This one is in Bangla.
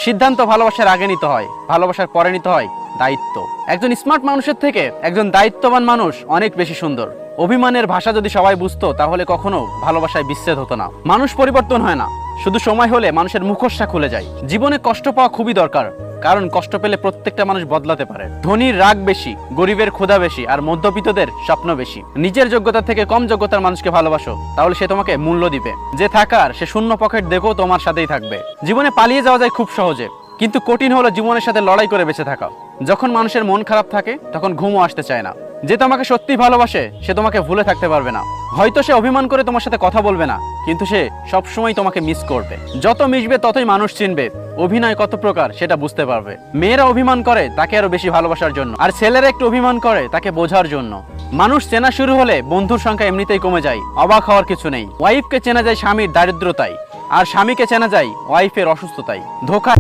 সিদ্ধান্ত ভালোবাসার আগে নিতে হয়, ভালোবাসার পরে নিতে হয় দায়িত্ব। একজন স্মার্ট মানুষের থেকে একজন দায়িত্ববান মানুষ অনেক বেশি সুন্দর। অভিমানের ভাষা যদি সবাই বুঝতো তাহলে কখনো ভালোবাসায় বিচ্ছেদ হতো না। মানুষ পরিবর্তন হয় না, শুধু সময় হলে মানুষের মুখোশটা খুলে যায়। জীবনে কষ্ট পাওয়া খুবই দরকার, কারণ কষ্ট পেলে প্রত্যেকটা মানুষ বদলাতে পারে। ধনীর রাগ বেশি, গরিবের ক্ষুধা বেশি, আর মধ্যবিত্তদের স্বপ্ন বেশি। নিজের যোগ্যতা থেকে কম যোগ্যতার মানুষকে ভালোবাসো, তাহলে সে তোমাকে মূল্য দিবে। যে থাকার সে শূন্য পকেট দেখেও তোমার সাথেই থাকবে। জীবনে পালিয়ে যাওয়া যায় খুব সহজে, কিন্তু কঠিন হলো জীবনের সাথে লড়াই করে বেঁচে থাকা। যখন মানুষের মন খারাপ থাকে তখন ঘুমও আসতে চায় না। যে তোমাকে সত্যি ভালোবাসে সে তোমাকে ভুলে থাকতে পারবে না। হয়তো সে অভিমান করে তোমার সাথে কথা বলবে না, কিন্তু সে সবসময় তোমাকে মিস করবে। যত মিশবে ততই মানুষ চিনবে অভিনয় কত প্রকার সেটা বুঝতে পারবে। মেয়েরা অভিমান করে তাকে আরো বেশি ভালোবাসার জন্য, আর ছেলেরা একটু অভিমান করে তাকে বোঝার জন্য। মানুষ চেনা শুরু হলে বন্ধুর সংখ্যা এমনিতেই কমে যায়, অবাক হওয়ার কিছু নেই। ওয়াইফকে চেনা যায় স্বামীর দারিদ্রতায়, আর স্বামীকে চেনা যায় ওয়াইফের অসুস্থতায়। ধোকা